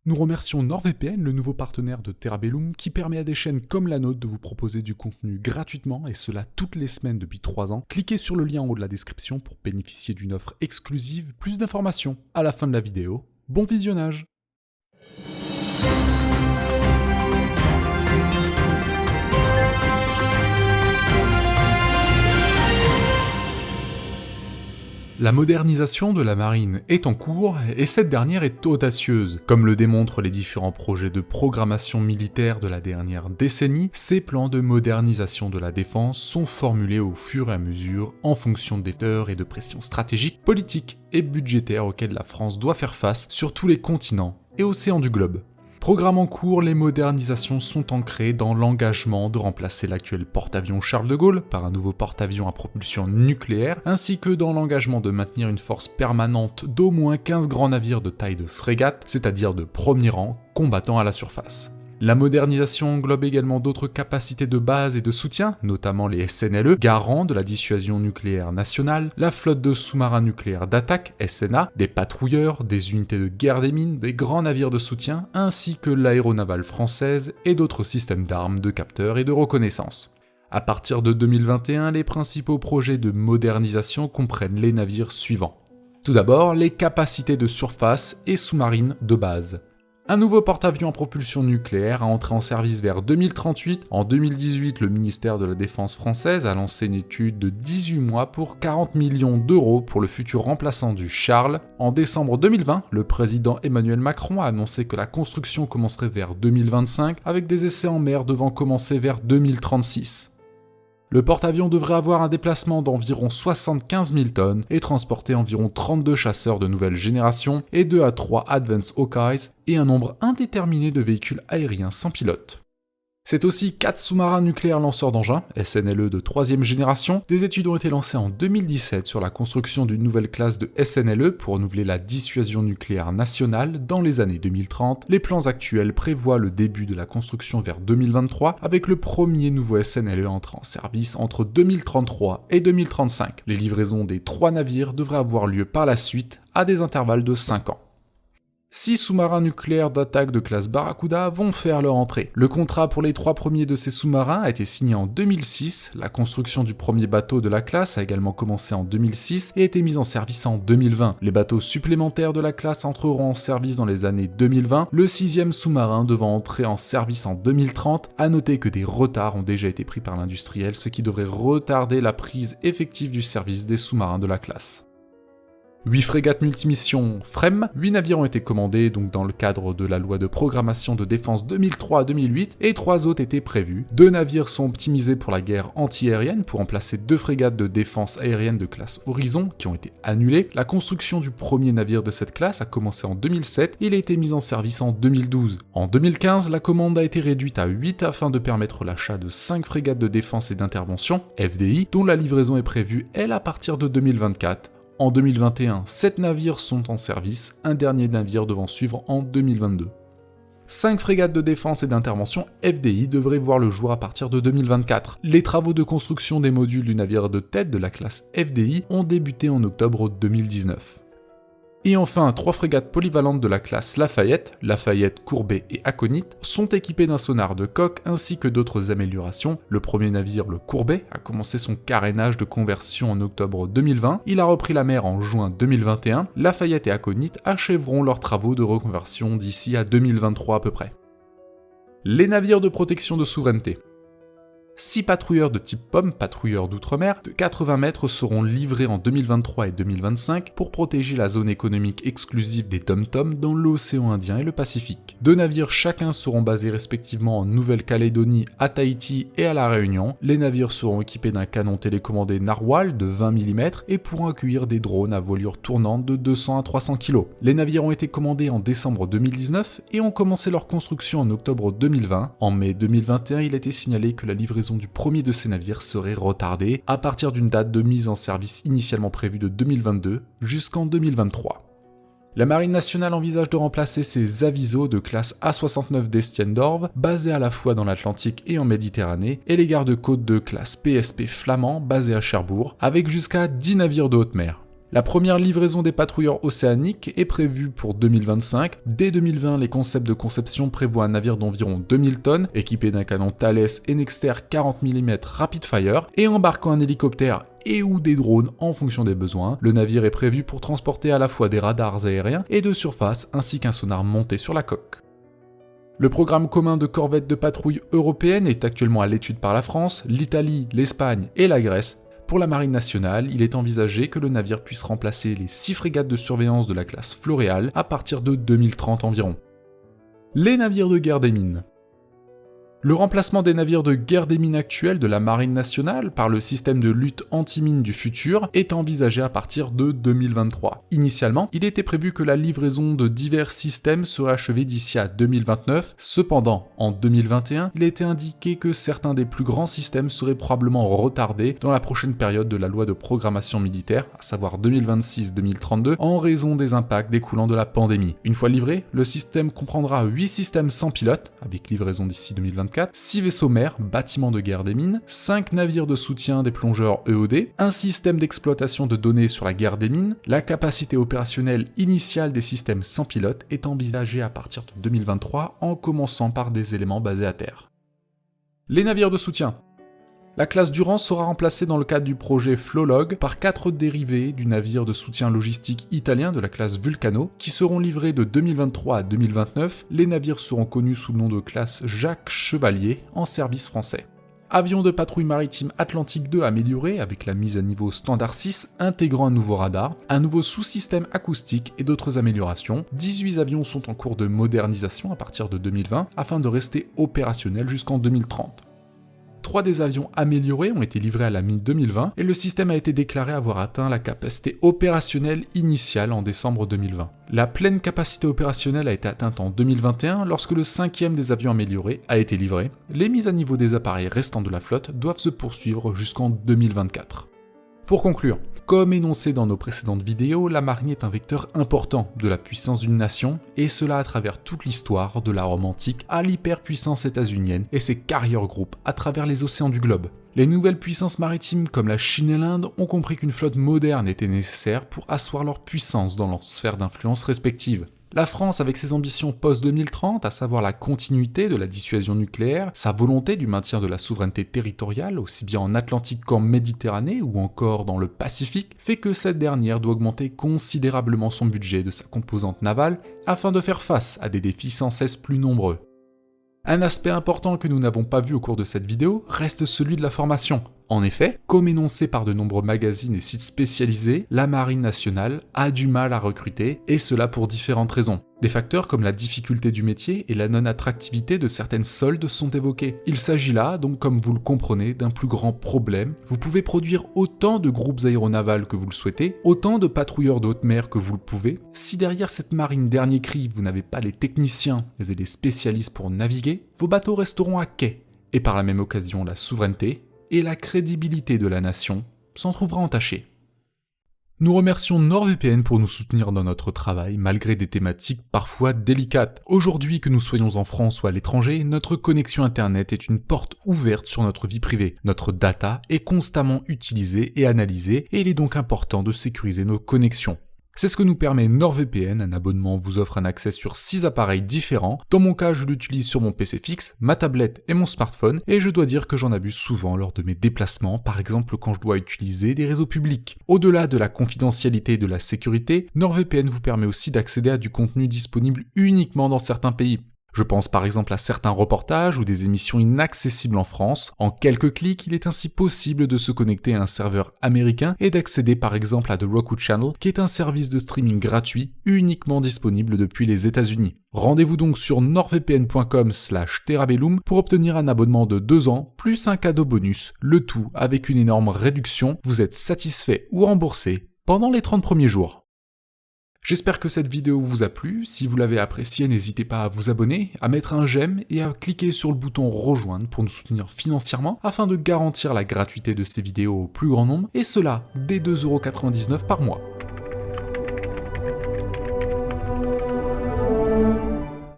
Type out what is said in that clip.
Nous remercions NordVPN, le nouveau partenaire de Terabellum, qui permet à des chaînes comme la nôtre de vous proposer du contenu gratuitement, et cela toutes les semaines depuis 3 ans. Cliquez sur le lien en haut de la description pour bénéficier d'une offre exclusive, plus d'informations à la fin de la vidéo. Bon visionnage! La modernisation de la marine est en cours et cette dernière est audacieuse. Comme le démontrent les différents projets de programmation militaire de la dernière décennie, ces plans de modernisation de la défense sont formulés au fur et à mesure en fonction des facteurs et de pressions stratégiques, politiques et budgétaires auxquelles la France doit faire face sur tous les continents et océans du globe. Programme en cours, les modernisations sont ancrées dans l'engagement de remplacer l'actuel porte-avions Charles de Gaulle par un nouveau porte-avions à propulsion nucléaire, ainsi que dans l'engagement de maintenir une force permanente d'au moins 15 grands navires de taille de frégate, c'est-à-dire de premier rang, combattant à la surface. La modernisation englobe également d'autres capacités de base et de soutien, notamment les SNLE, garants de la dissuasion nucléaire nationale, la flotte de sous-marins nucléaires d'attaque, SNA, des patrouilleurs, des unités de guerre des mines, des grands navires de soutien, ainsi que l'aéronavale française et d'autres systèmes d'armes, de capteurs et de reconnaissance. À partir de 2021, les principaux projets de modernisation comprennent les navires suivants. Tout d'abord, les capacités de surface et sous-marines de base. Un nouveau porte-avions à propulsion nucléaire a entré en service vers 2038. En 2018, le ministère de la Défense française a lancé une étude de 18 mois pour 40 millions d'euros pour le futur remplaçant du Charles. En décembre 2020, le président Emmanuel Macron a annoncé que la construction commencerait vers 2025, avec des essais en mer devant commencer vers 2036. Le porte-avions devrait avoir un déplacement d'environ 75 000 tonnes et transporter environ 32 chasseurs de nouvelle génération et 2 à 3 Advanced Hawkeyes et un nombre indéterminé de véhicules aériens sans pilote. C'est aussi 4 sous-marins nucléaires lanceurs d'engins, SNLE de 3e génération. Des études ont été lancées en 2017 sur la construction d'une nouvelle classe de SNLE pour renouveler la dissuasion nucléaire nationale dans les années 2030. Les plans actuels prévoient le début de la construction vers 2023 avec le premier nouveau SNLE entrant en service entre 2033 et 2035. Les livraisons des 3 navires devraient avoir lieu par la suite à des intervalles de 5 ans. 6 sous-marins nucléaires d'attaque de classe Barracuda vont faire leur entrée. Le contrat pour les 3 premiers de ces sous-marins a été signé en 2006, la construction du premier bateau de la classe a également commencé en 2006 et a été mise en service en 2020. Les bateaux supplémentaires de la classe entreront en service dans les années 2020, le 6e sous-marin devant entrer en service en 2030. À noter que des retards ont déjà été pris par l'industriel, ce qui devrait retarder la prise effective du service des sous-marins de la classe. 8 frégates multimissions FREM, 8 navires ont été commandés donc dans le cadre de la loi de programmation de défense 2003-2008 et 3 autres étaient prévus. 2 navires sont optimisés pour la guerre anti-aérienne pour remplacer 2 frégates de défense aérienne de classe Horizon qui ont été annulées. La construction du premier navire de cette classe a commencé en 2007 et il a été mis en service en 2012. En 2015, la commande a été réduite à 8 afin de permettre l'achat de 5 frégates de défense et d'intervention, FDI, dont la livraison est prévue elle à partir de 2024. En 2021, 7 navires sont en service, un dernier navire devant suivre en 2022. 5 frégates de défense et d'intervention FDI devraient voir le jour à partir de 2024. Les travaux de construction des modules du navire de tête de la classe FDI ont débuté en octobre 2019. Et enfin, 3 frégates polyvalentes de la classe Lafayette, Courbet et Aconite, sont équipées d'un sonar de coque ainsi que d'autres améliorations. Le premier navire, le Courbet, a commencé son carénage de conversion en octobre 2020, il a repris la mer en juin 2021, Lafayette et Aconite achèveront leurs travaux de reconversion d'ici à 2023 à peu près. Les navires de protection de souveraineté. 6 patrouilleurs de type pomme, patrouilleurs d'outre-mer, de 80 mètres seront livrés en 2023 et 2025 pour protéger la zone économique exclusive des Dom-Tom dans l'océan Indien et le Pacifique. 2 navires chacun seront basés respectivement en Nouvelle-Calédonie, à Tahiti et à La Réunion. Les navires seront équipés d'un canon télécommandé Narwhal de 20 mm et pourront accueillir des drones à voilure tournante de 200 à 300 kg. Les navires ont été commandés en décembre 2019 et ont commencé leur construction en octobre 2020. En mai 2021, il a été signalé que la livraison du premier de ces navires serait retardée à partir d'une date de mise en service initialement prévue de 2022 jusqu'en 2023. La Marine nationale envisage de remplacer ses avisos de classe A69 d'Estienne-d'Orve, basés à la fois dans l'Atlantique et en Méditerranée, et les gardes-côtes de classe PSP Flamand, basés à Cherbourg, avec jusqu'à 10 navires de haute mer. La première livraison des patrouilleurs océaniques est prévue pour 2025. Dès 2020, les concepts de conception prévoient un navire d'environ 2000 tonnes, équipé d'un canon Thales Enexter 40 mm Rapid Fire, et embarquant un hélicoptère et ou des drones en fonction des besoins. Le navire est prévu pour transporter à la fois des radars aériens et de surface, ainsi qu'un sonar monté sur la coque. Le programme commun de corvettes de patrouille européenne est actuellement à l'étude par la France, l'Italie, l'Espagne et la Grèce. Pour la Marine nationale, il est envisagé que le navire puisse remplacer les 6 frégates de surveillance de la classe Floréal à partir de 2030 environ. Les navires de guerre des mines. Le remplacement des navires de guerre des mines actuels de la Marine nationale par le système de lutte anti-mine du futur est envisagé à partir de 2023. Initialement, il était prévu que la livraison de divers systèmes serait achevée d'ici à 2029. Cependant, en 2021, il a été indiqué que certains des plus grands systèmes seraient probablement retardés dans la prochaine période de la loi de programmation militaire, à savoir 2026-2032, en raison des impacts découlant de la pandémie. Une fois livré, le système comprendra 8 systèmes sans pilote, avec livraison d'ici 2024, 6 vaisseaux mers, bâtiments de guerre des mines, 5 navires de soutien des plongeurs EOD, un système d'exploitation de données sur la guerre des mines. La capacité opérationnelle initiale des systèmes sans pilote est envisagée à partir de 2023 en commençant par des éléments basés à terre. Les navires de soutien. La classe Durance sera remplacée dans le cadre du projet Flowlog par 4 dérivés du navire de soutien logistique italien de la classe Vulcano qui seront livrés de 2023 à 2029. Les navires seront connus sous le nom de classe Jacques Chevalier en service français. Avion de patrouille maritime Atlantique 2 amélioré avec la mise à niveau Standard 6 intégrant un nouveau radar, un nouveau sous-système acoustique et d'autres améliorations. 18 avions sont en cours de modernisation à partir de 2020 afin de rester opérationnels jusqu'en 2030. 3 des avions améliorés ont été livrés à la mi-2020 et le système a été déclaré avoir atteint la capacité opérationnelle initiale en décembre 2020. La pleine capacité opérationnelle a été atteinte en 2021 lorsque le 5e des avions améliorés a été livré. Les mises à niveau des appareils restants de la flotte doivent se poursuivre jusqu'en 2024. Pour conclure, comme énoncé dans nos précédentes vidéos, la marine est un vecteur important de la puissance d'une nation, et cela à travers toute l'histoire de la Rome antique à l'hyperpuissance états-unienne et ses carrier groups à travers les océans du globe. Les nouvelles puissances maritimes comme la Chine et l'Inde ont compris qu'une flotte moderne était nécessaire pour asseoir leur puissance dans leurs sphères d'influence respectives. La France, avec ses ambitions post-2030, à savoir la continuité de la dissuasion nucléaire, sa volonté du maintien de la souveraineté territoriale, aussi bien en Atlantique qu'en Méditerranée ou encore dans le Pacifique, fait que cette dernière doit augmenter considérablement son budget de sa composante navale afin de faire face à des défis sans cesse plus nombreux. Un aspect important que nous n'avons pas vu au cours de cette vidéo reste celui de la formation. En effet, comme énoncé par de nombreux magazines et sites spécialisés, la Marine nationale a du mal à recruter, et cela pour différentes raisons. Des facteurs comme la difficulté du métier et la non-attractivité de certaines soldes sont évoqués. Il s'agit là, donc comme vous le comprenez, d'un plus grand problème. Vous pouvez produire autant de groupes aéronavals que vous le souhaitez, autant de patrouilleurs de haute mer que vous le pouvez. Si derrière cette marine dernier cri, vous n'avez pas les techniciens et les spécialistes pour naviguer, vos bateaux resteront à quai, et par la même occasion la souveraineté et la crédibilité de la nation s'en trouvera entachée. Nous remercions NordVPN pour nous soutenir dans notre travail malgré des thématiques parfois délicates. Aujourd'hui, que nous soyons en France ou à l'étranger, notre connexion internet est une porte ouverte sur notre vie privée. Notre data est constamment utilisée et analysée et il est donc important de sécuriser nos connexions. C'est ce que nous permet NordVPN, un abonnement vous offre un accès sur 6 appareils différents. Dans mon cas, je l'utilise sur mon PC fixe, ma tablette et mon smartphone, et je dois dire que j'en abuse souvent lors de mes déplacements, par exemple quand je dois utiliser des réseaux publics. Au-delà de la confidentialité et de la sécurité, NordVPN vous permet aussi d'accéder à du contenu disponible uniquement dans certains pays. Je pense par exemple à certains reportages ou des émissions inaccessibles en France. En quelques clics, il est ainsi possible de se connecter à un serveur américain et d'accéder par exemple à The Roku Channel, qui est un service de streaming gratuit uniquement disponible depuis les États-Unis. Rendez-vous donc sur nordvpn.com/terabellum pour obtenir un abonnement de 2 ans plus un cadeau bonus, le tout avec une énorme réduction. Vous êtes satisfait ou remboursé pendant les 30 premiers jours. J'espère que cette vidéo vous a plu. Si vous l'avez appréciée, n'hésitez pas à vous abonner, à mettre un j'aime et à cliquer sur le bouton rejoindre pour nous soutenir financièrement afin de garantir la gratuité de ces vidéos au plus grand nombre, et cela dès 2,99€ par mois.